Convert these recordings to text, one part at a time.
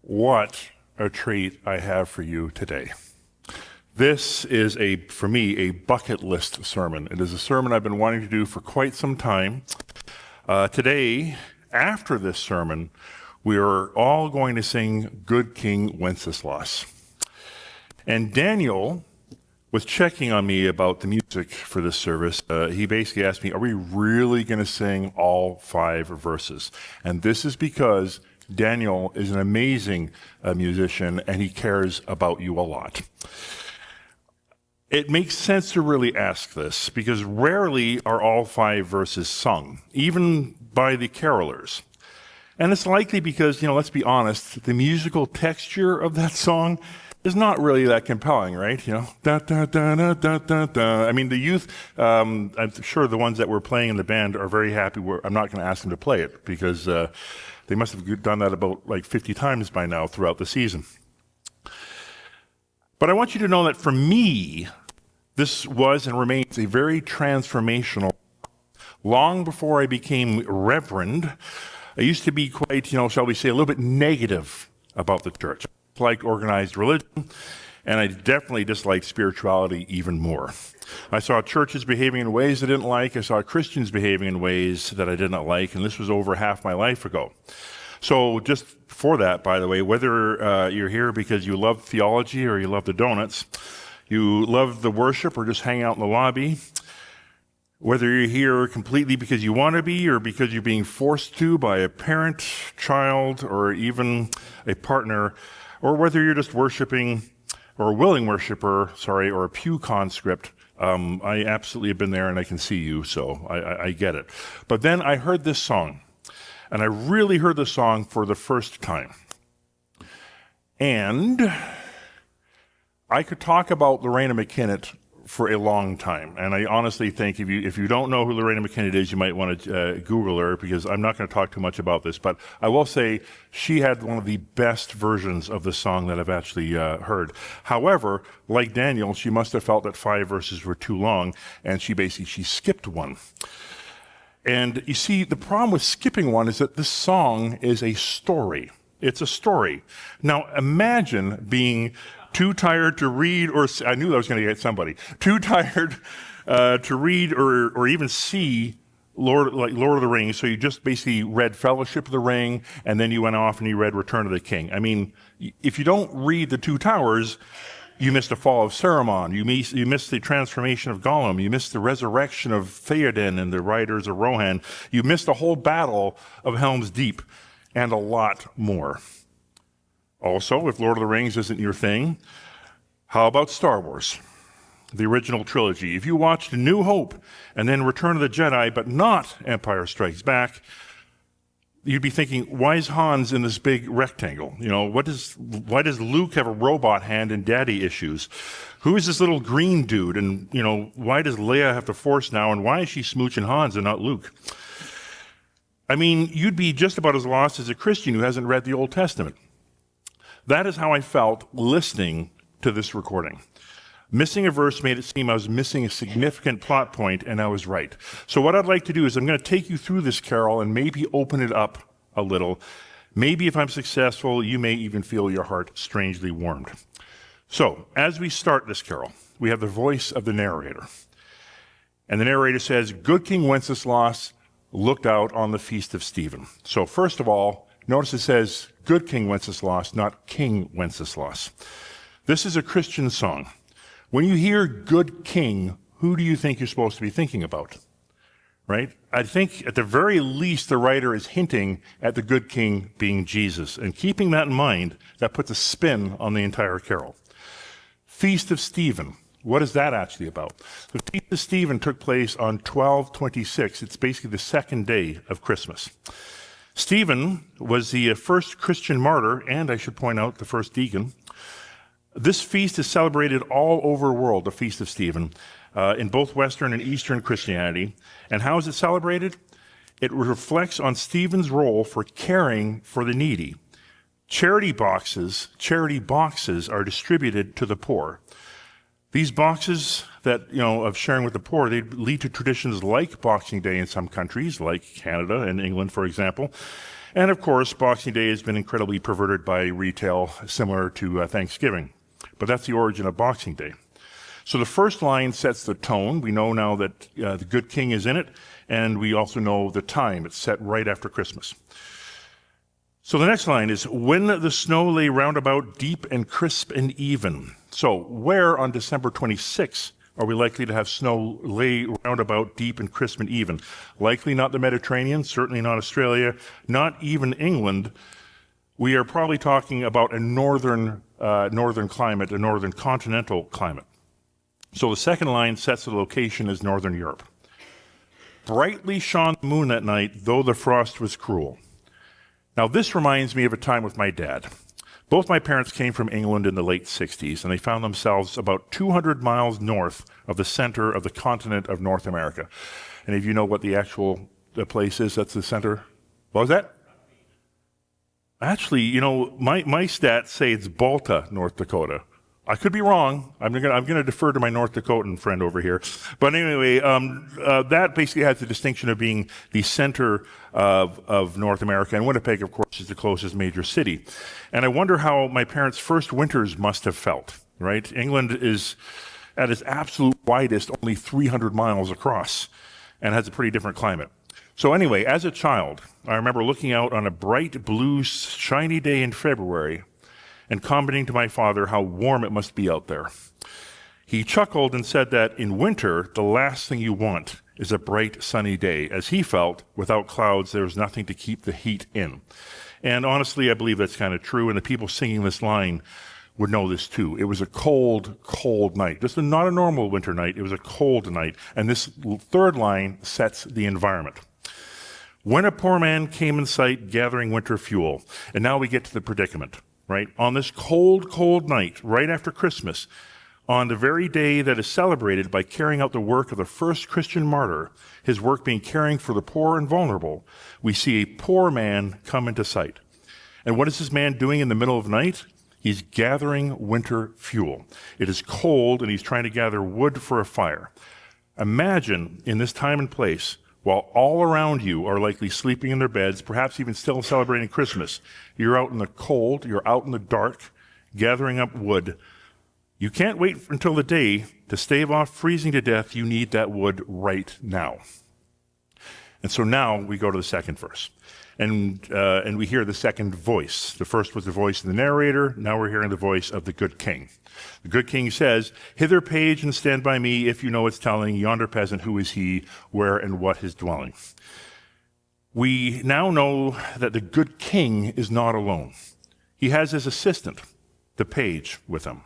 What a treat I have for you today. This is, for me, a bucket list sermon. It is a sermon I've been wanting to do for quite some time. Today, after this sermon, we are all going to sing Good King Wenceslas. And Daniel was checking on me about the music for this service. He basically asked me, are we really going to sing all 5 verses? And this is because Daniel is an amazing musician, and he cares about you a lot. It makes sense to really ask this, because rarely are all 5 verses sung, even by the carolers. And it's likely because, let's be honest, the musical texture of that song is not really that compelling, right? Da, da, da, da, da, da, da. I mean, the youth, I'm sure the ones that were playing in the band are very happy. I'm not going to ask them to play it, because they must have done that about 50 times by now throughout the season. But I want you to know that for me, this was and remains a very transformational. Long before I became reverend, I used to be quite, shall we say, a little bit negative about the church. I liked organized religion, and I definitely disliked spirituality even more. I saw churches behaving in ways I didn't like. I saw Christians behaving in ways that I did not like, and this was over half my life ago. So just for that, by the way, whether you're here because you love theology or you love the donuts, you love the worship or just hang out in the lobby, whether you're here completely because you want to be or because you're being forced to by a parent, child, or even a partner, or whether you're just worshiping or a willing worshiper, or a pew conscript, I absolutely have been there and I can see you, so I get it. But then I heard this song, and I really heard the song for the first time. And I could talk about Lorena McKinnott for a long time, and I honestly think if you don't know who Lorena McKinnott is, you might want to Google her, because I'm not going to talk too much about this, but I will say she had one of the best versions of the song that I've actually heard. However, like Daniel, she must have felt that 5 verses were too long, and she skipped one. And you see, the problem with skipping one is that this song is a story. It's a story. Now, imagine being too tired to read, or I knew I was going to get somebody, too tired to read or even see Lord of the Rings, so you just basically read Fellowship of the Ring, and then you went off and you read Return of the King. I mean, if you don't read The Two Towers, you missed the fall of Saruman, you missed the transformation of Gollum, you missed the resurrection of Theoden and the Riders of Rohan, you missed the whole battle of Helm's Deep, and a lot more. Also, if Lord of the Rings isn't your thing, how about Star Wars, the original trilogy? If you watched New Hope and then Return of the Jedi, but not Empire Strikes Back, you'd be thinking, why is Han's in this big rectangle? Why does Luke have a robot hand and daddy issues? Who is this little green dude? And, why does Leia have the Force now? And why is she smooching Hans and not Luke? I mean, you'd be just about as lost as a Christian who hasn't read the Old Testament. That is how I felt listening to this recording. Missing a verse made it seem I was missing a significant plot point, and I was right. So what I'd like to do is I'm going to take you through this carol and maybe open it up a little. Maybe if I'm successful, you may even feel your heart strangely warmed. So as we start this carol, we have the voice of the narrator. And the narrator says, "Good King Wenceslas looked out on the feast of Stephen." So first of all, notice it says Good King Wenceslas, not King Wenceslas. This is a Christian song. When you hear Good King, who do you think you're supposed to be thinking about? Right? I think at the very least the writer is hinting at the good king being Jesus. And keeping that in mind, that puts a spin on the entire carol. Feast of Stephen. What is that actually about? The Feast of Stephen took place on 12/26. It's basically the second day of Christmas. Stephen was the first Christian martyr, and I should point out the first deacon. This feast is celebrated all over the world, the Feast of Stephen, in both Western and Eastern Christianity. And how is it celebrated? It reflects on Stephen's role for caring for the needy. Charity boxes are distributed to the poor. These boxes that, of sharing with the poor, they lead to traditions like Boxing Day in some countries, like Canada and England, for example. And of course, Boxing Day has been incredibly perverted by retail, similar to Thanksgiving. But that's the origin of Boxing Day. So the first line sets the tone. We know now that the good king is in it, and we also know the time. It's set right after Christmas. So the next line is, when the snow lay round about deep and crisp and even. So where on December 26th are we likely to have snow lay round about deep and crisp and even? Likely not the Mediterranean, certainly not Australia, not even England. We are probably talking about a northern climate, a northern continental climate. So the second line sets the location as Northern Europe. Brightly shone the moon that night, though the frost was cruel. Now this reminds me of a time with my dad. Both my parents came from England in the late 60s, and they found themselves about 200 miles north of the center of the continent of North America. And if you know what the actual place is, that's the center. What was that? Actually, you know, my stats say it's Balta, North Dakota. I could be wrong. I'm going to defer to my North Dakotan friend over here. But anyway, that basically has the distinction of being the center of North America. And Winnipeg, of course, is the closest major city. And I wonder how my parents' first winters must have felt, right? England is at its absolute widest only 300 miles across and has a pretty different climate. So anyway, as a child, I remember looking out on a bright, blue, shiny day in February and commenting to my father how warm it must be out there. He chuckled and said that in winter, the last thing you want is a bright, sunny day. As he felt, without clouds, there was nothing to keep the heat in. And honestly, I believe that's kind of true, and the people singing this line would know this too. It was a cold, cold night. Just not a normal winter night. It was a cold night. And this third line sets the environment. When a poor man came in sight, gathering winter fuel. And now we get to the predicament. Right? On this cold, cold night, right after Christmas, on the very day that is celebrated by carrying out the work of the first Christian martyr, his work being caring for the poor and vulnerable, we see a poor man come into sight. And what is this man doing in the middle of the night? He's gathering winter fuel. It is cold, and he's trying to gather wood for a fire. Imagine, in this time and place, while all around you are likely sleeping in their beds, perhaps even still celebrating Christmas, you're out in the cold, you're out in the dark, gathering up wood. You can't wait until the day to stave off freezing to death. You need that wood right now. And so now we go to the second verse. And we hear the second voice. The first was the voice of the narrator. Now we're hearing the voice of the good king. The good king says, "Hither, page, and stand by me, if you know what's telling. Yonder peasant, who is he, where and what his dwelling?" We now know that the good king is not alone. He has his assistant, the page, with him.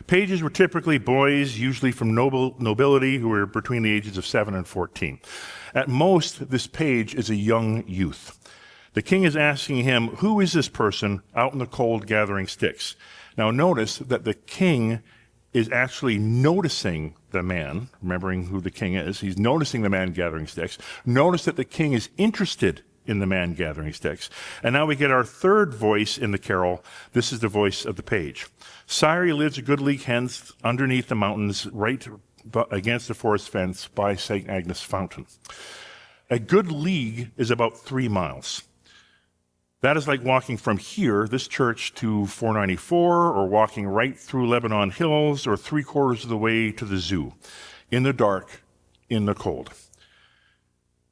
Pages were typically boys, usually from nobility, who were between the ages of 7 and 14. At most, this page is a young youth. The king is asking him, who is this person out in the cold gathering sticks? Now notice that the king is actually noticing the man, remembering who the king is. He's noticing the man gathering sticks. Notice that the king is interested in the man gathering sticks. And now we get our third voice in the carol. This is the voice of the page. "Sire, he lives a good league hence, underneath the mountains, right against the forest fence by St. Agnes Fountain." A good league is about 3 miles. That is like walking from here, this church, to 494, or walking right through Lebanon Hills, or 3/4 of the way to the zoo, in the dark, in the cold.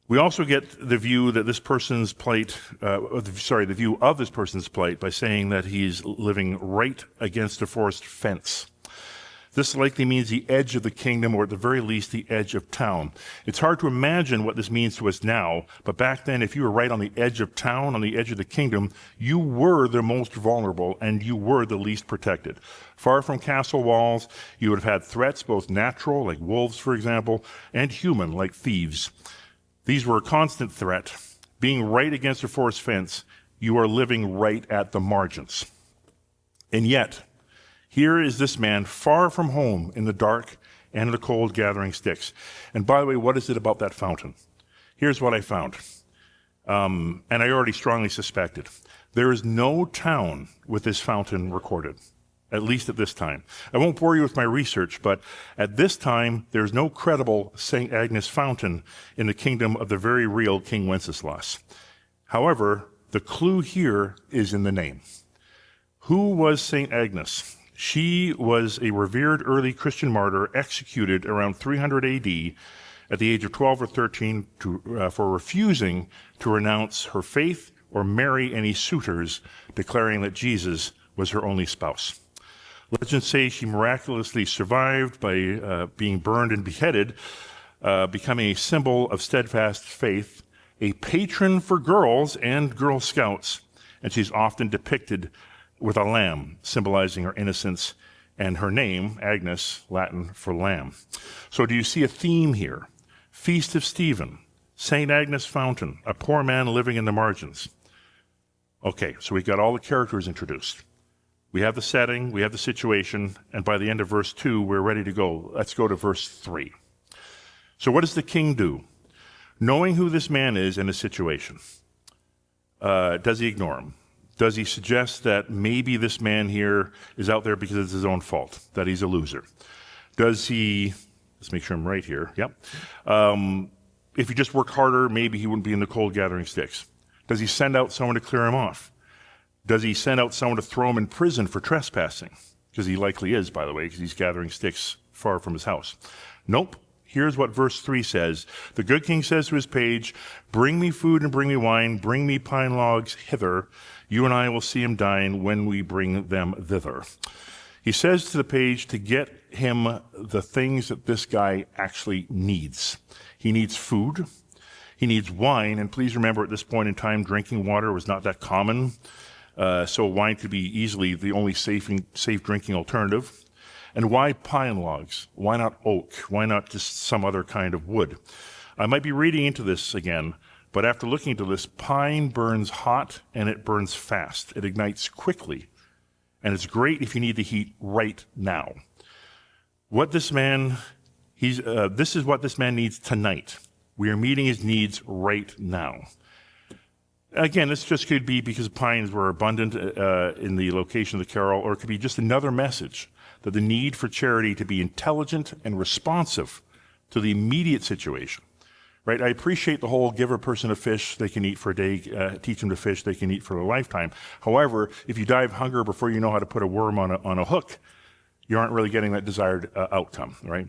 We also get the view that this person's plight, the view of this person's plight by saying that he's living right against a forest fence. This likely means the edge of the kingdom, or at the very least, the edge of town. It's hard to imagine what this means to us now, but back then, if you were right on the edge of town, on the edge of the kingdom, you were the most vulnerable, and you were the least protected. Far from castle walls, you would have had threats, both natural, like wolves, for example, and human, like thieves. These were a constant threat. Being right against a forest fence, you are living right at the margins. And yet, here is this man far from home in the dark and in the cold gathering sticks. And by the way, what is it about that fountain? Here's what I found. And I already strongly suspected. There is no town with this fountain recorded, at least at this time. I won't bore you with my research, but at this time, there's no credible St. Agnes fountain in the kingdom of the very real King Wenceslas. However, The clue here is in the name. Who was St. Agnes? She was a revered early Christian martyr executed around 300 AD at the age of 12 or 13 for refusing to renounce her faith or marry any suitors, declaring that Jesus was her only spouse. Legends say she miraculously survived by being burned and beheaded, becoming a symbol of steadfast faith, a patron for girls and Girl Scouts, and she's often depicted with a lamb, symbolizing her innocence, and her name, Agnes, Latin for lamb. So do you see a theme here? Feast of Stephen, St. Agnes Fountain, a poor man living in the margins. Okay, so we've got all the characters introduced. We have the setting, we have the situation, and by the end of verse 2, we're ready to go. Let's go to verse 3. So what does the king do? Knowing who this man is and his situation, does he ignore him? Does he suggest that maybe this man here is out there because it's his own fault, that he's a loser? Does he, let's make sure I'm right here, yep. If he just worked harder, maybe he wouldn't be in the cold gathering sticks. Does he send out someone to clear him off? Does he send out someone to throw him in prison for trespassing? Because he likely is, by the way, because he's gathering sticks far from his house. Nope. Here's what verse 3 says. The good king says to his page, "Bring me food and bring me wine, bring me pine logs hither. You and I will see him dine when we bring them thither." He says to the page to get him the things that this guy actually needs. He needs food. He needs wine. And please remember, at this point in time, drinking water was not that common. So wine could be easily the only safe drinking alternative. And why pine logs? Why not oak? Why not just some other kind of wood? I might be reading into this again, but after looking into this, pine burns hot and it burns fast. It ignites quickly. And it's great if you need the heat right now. This is what this man needs tonight. We are meeting his needs right now. Again, this just could be because pines were abundant in the location of the carol, or it could be just another message that the need for charity to be intelligent and responsive to the immediate situation. Right? I appreciate the whole give a person a fish they can eat for a day, teach them to fish they can eat for a lifetime. However, if you die of hunger before you know how to put a worm on a hook, you aren't really getting that desired outcome, right?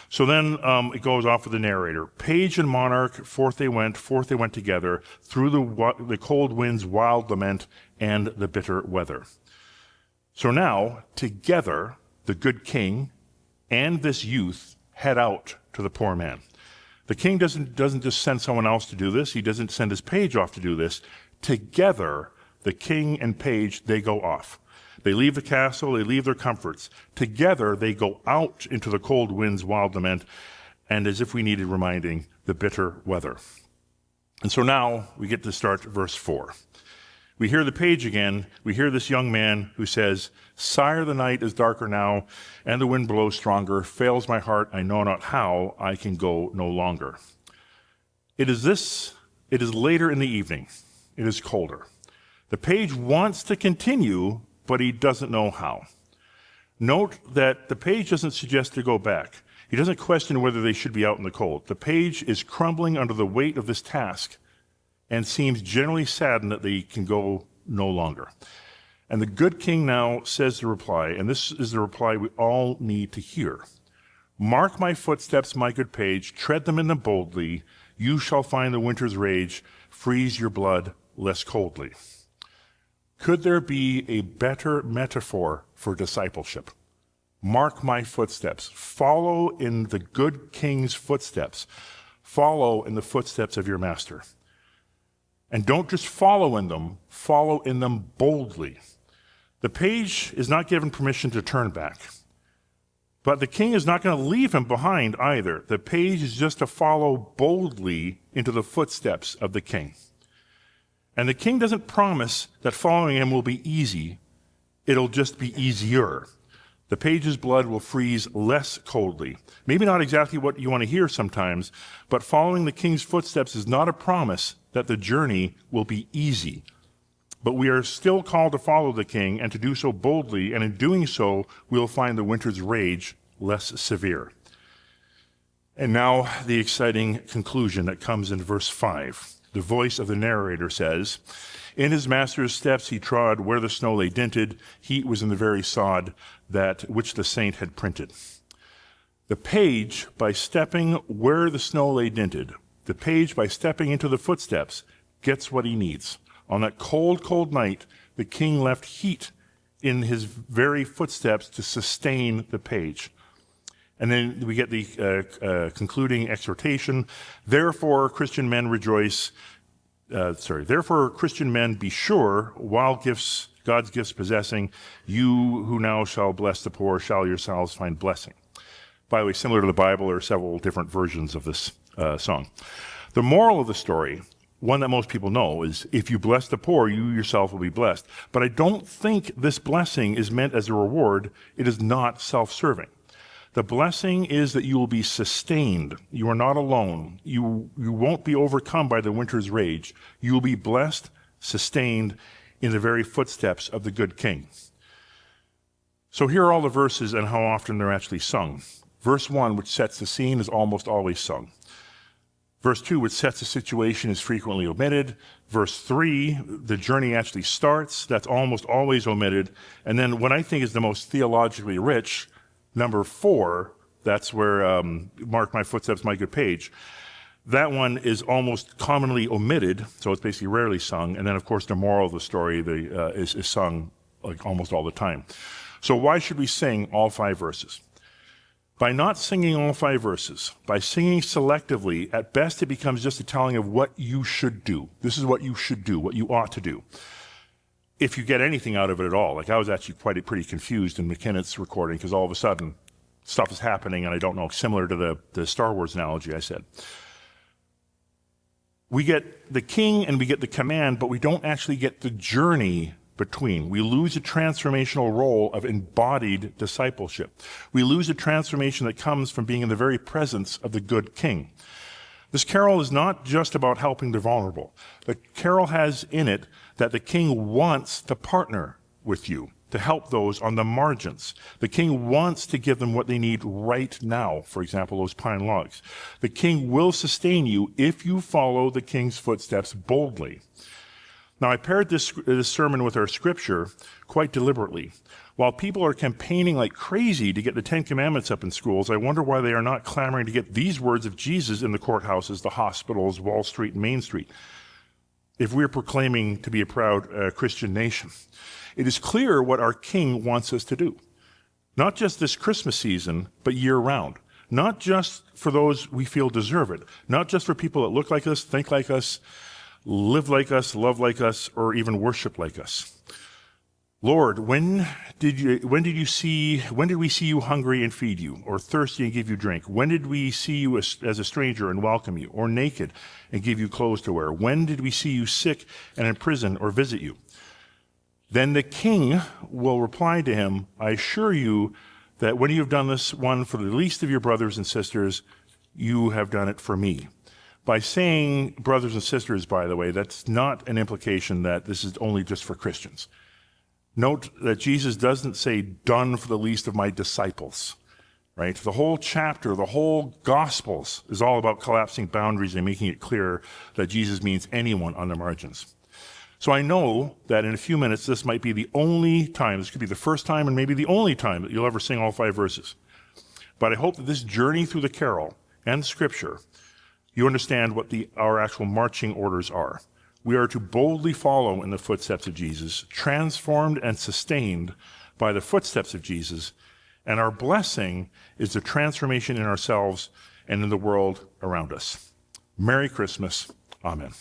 So then it goes off with the narrator. Page and monarch, forth they went together, through the cold wind's wild lament and the bitter weather. So now, together, the good king and this youth head out to the poor man. The king doesn't just send someone else to do this. He doesn't send his page off to do this. Together, the king and page, they go off. They leave the castle, they leave their comforts. Together, they go out into the cold wind's wild lament, and as if we needed reminding, the bitter weather. And so now we get to start verse 4. We hear the page again. We hear this young man who says, "Sire, the night is darker now, and the wind blows stronger. Fails my heart, I know not how, I can go no longer." It is later in the evening. It is colder. The page wants to continue, but he doesn't know how. Note that the page doesn't suggest to go back. He doesn't question whether they should be out in the cold. The page is crumbling under the weight of this task and seems generally saddened that they can go no longer. And the good king now says the reply, and this is the reply we all need to hear. "Mark my footsteps, my good page, tread them in them boldly. You shall find the winter's rage, freeze your blood less coldly." Could there be a better metaphor for discipleship? Mark my footsteps. Follow in the good king's footsteps. Follow in the footsteps of your master. And don't just follow in them boldly. The page is not given permission to turn back. But the king is not going to leave him behind either. The page is just to follow boldly into the footsteps of the king. And the king doesn't promise that following him will be easy. It'll just be easier. The page's blood will freeze less coldly. Maybe not exactly what you want to hear sometimes, but following the king's footsteps is not a promise that the journey will be easy. But we are still called to follow the king and to do so boldly, and in doing so, we'll find the winter's rage less severe. And now the exciting conclusion that comes in verse 5. The voice of the narrator says, In his master's steps he trod, where the snow lay dinted. Heat was in the very sod that which the saint had printed. The page, by stepping where the snow lay dinted, the page, by stepping into the footsteps, gets what he needs. On that cold, cold night, the king left heat in his very footsteps to sustain the page. And then we get the concluding exhortation. Therefore, Christian men rejoice. Therefore, Christian men, be sure, while God's gifts possessing, you who now shall bless the poor shall yourselves find blessing. By the way, similar to the Bible, there are several different versions of this song. The moral of the story, one that most people know, is if you bless the poor, you yourself will be blessed. But I don't think this blessing is meant as a reward. It is not self-serving. The blessing is that you will be sustained. You are not alone. You won't be overcome by the winter's rage. You will be blessed, sustained in the very footsteps of the good king. So here are all the verses and how often they're actually sung. Verse 1, which sets the scene, is almost always sung. Verse 2, which sets the situation, is frequently omitted. Verse 3, the journey actually starts. That's almost always omitted. And then what I think is the most theologically rich, number 4, that's where mark my footsteps, my good page. That one is almost commonly omitted, so it's basically rarely sung. And then, of course, the moral of the story is sung like almost all the time. So why should we sing all 5 verses? By not singing all 5 verses, by singing selectively, at best it becomes just a telling of what you should do. This is what you should do, what you ought to do. If you get anything out of it at all. Like I was actually pretty confused in McKinnott's recording because all of a sudden stuff is happening and I don't know, similar to the Star Wars analogy I said. We get the king and we get the command, but we don't actually get the journey between. We lose a transformational role of embodied discipleship. We lose a transformation that comes from being in the very presence of the good king. This carol is not just about helping the vulnerable. The carol has in it that the king wants to partner with you to help those on the margins. The king wants to give them what they need right now, for example, those pine logs. The king will sustain you if you follow the king's footsteps boldly. Now, I paired this sermon with our scripture quite deliberately. While people are campaigning like crazy to get the 10 Commandments up in schools, I wonder why they are not clamoring to get these words of Jesus in the courthouses, the hospitals, Wall Street, and Main Street, if we're proclaiming to be a proud Christian nation. It is clear what our King wants us to do, not just this Christmas season, but year-round. Not just for those we feel deserve it, not just for people that look like us, think like us, live like us, love like us, or even worship like us. Lord, when did we see you hungry and feed you, or thirsty and give you drink? When did we see you as a stranger and welcome you, or naked and give you clothes to wear? When did we see you sick and in prison or visit you? Then the king will reply to him, I assure you that when you have done this one for the least of your brothers and sisters, you have done it for me. By saying brothers and sisters, by the way, that's not an implication that this is only just for Christians. Note that Jesus doesn't say, done for the least of my disciples, right? The whole chapter, the whole Gospels is all about collapsing boundaries and making it clear that Jesus means anyone on the margins. So I know that in a few minutes, this might be the only time, this could be the first time and maybe the only time that you'll ever sing all 5 verses. But I hope that this journey through the carol and Scripture, you understand what our actual marching orders are. We are to boldly follow in the footsteps of Jesus, transformed and sustained by the footsteps of Jesus, and our blessing is the transformation in ourselves and in the world around us. Merry Christmas. Amen.